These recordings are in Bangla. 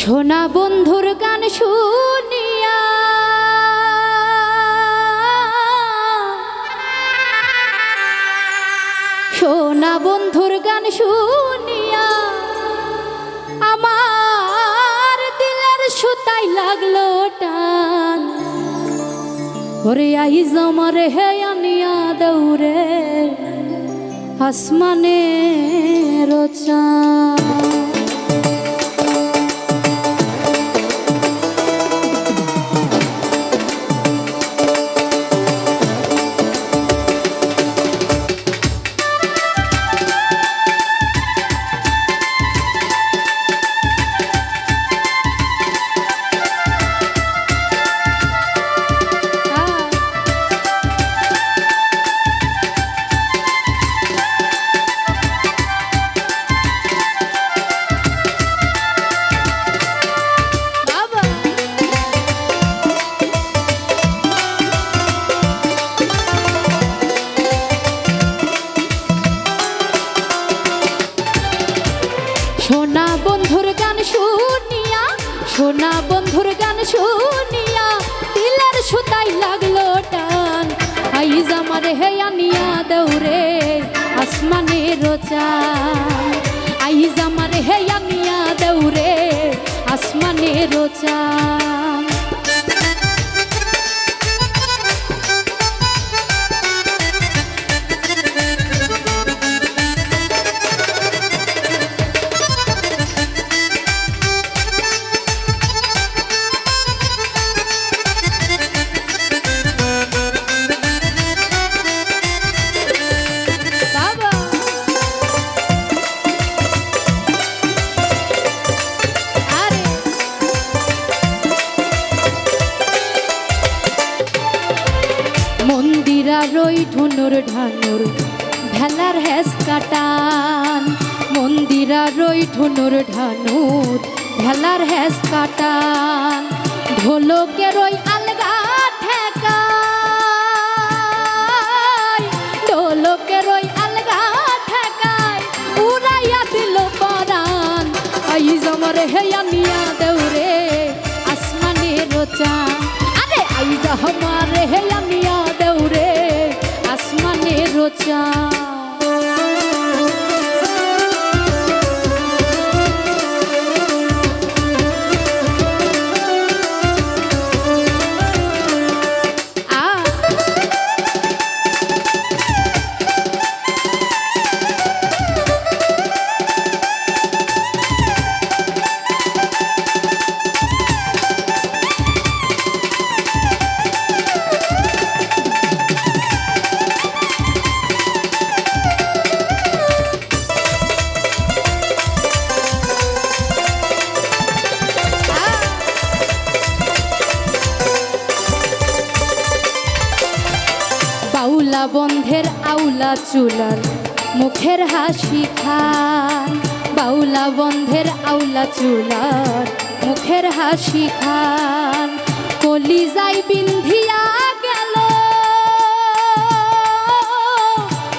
সোনা বন্ধুর গান শুনিয়া সোনা বন্ধুর গান শুনিয়া আমার দিলের সুতাই লাগলো টান। ওরে আইজ আমার হে আনিয়া দৌড়ে আসমানে রোচা। সোনা বন্ধুর গান শুনিয়া সোনা বন্ধুর গান শুনিয়া দিলের সুতাই লাগলো টান। আইজ আমার হে আনিয়া দৌড়ে আসমানের চান। আইজ আমার হে আনিয়া দৌড়ে আসমানের চান। রই ঢুনুর ঢানুর ভেলার হেস কাটান। মন্দিরা রই ঢুনুর ঢানুর ভেলার হেস কাটান। ঢোলকে রই আলগা ঠেকায় ঢোলকে রই আলগা ঠেকায় উড়াইয়া দিল পরান। আইজ আমার হে আনিয়া দৌড়ে আসমানের চান। আরে আইজ আমার হে আনিয়া দৌড়ে আসমানের চান। বাউলা বন্ধের আউলা চুলার মুখের হাসি খান। বাউলা বন্ধের আউলা চুলার মুখের হাসি খান। কলিজাই বিন্ধিয়া গেল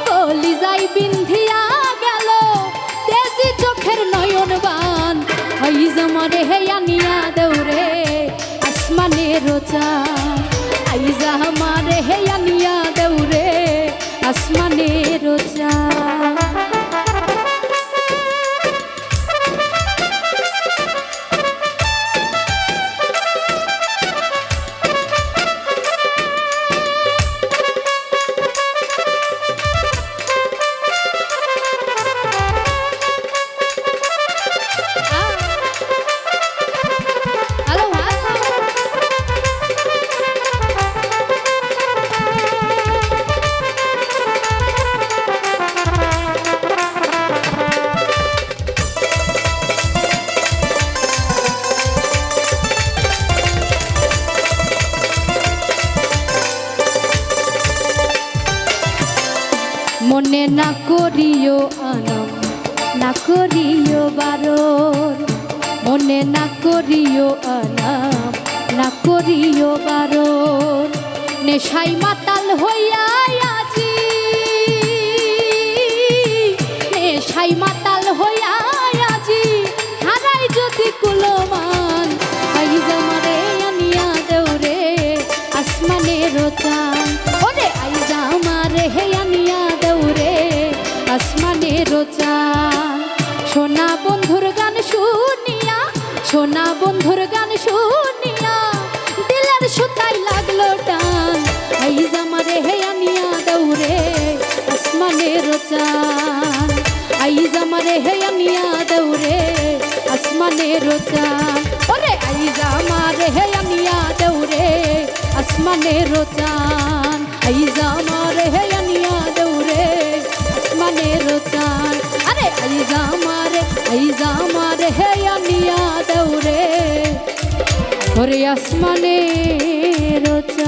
কলিজাই বিন্ধিয়া গেল তেজি চোখের নয়ন বান। আইজ আমার হে আনিয়া দৌড়ে আসমানের চান। আইজ আমার হে আনিয়া দৌড়ে আসমানের চান। মনে না করিও আনম না করিও বারণ। মনে না করিও আনম না করিও বারণ। নেশাই মাতাল হইয়া আজি নেশাই মাতাল হইয়া আজি হারাই যদি কুলমা চান সোনা বন্ধুর গান শুনিয়া সোনা বন্ধুর গান শুনিয়া দিলের সুতাই লাগলো টান আইজ আমারে হে আনিয়া দৌড়ে আসমানের চান আইজ আমারে হে আনিয়া দৌড়ে আসমানের চান ওরে আইজ আমারে হে আনিয়া দৌড়ে আসমানের চান আইজ আমারে হে আনিয়া দৌড়ে আসমানের চান আরে আইজ আমারে হে আনিয়া দৌড়ে ওরে আসমানের চান।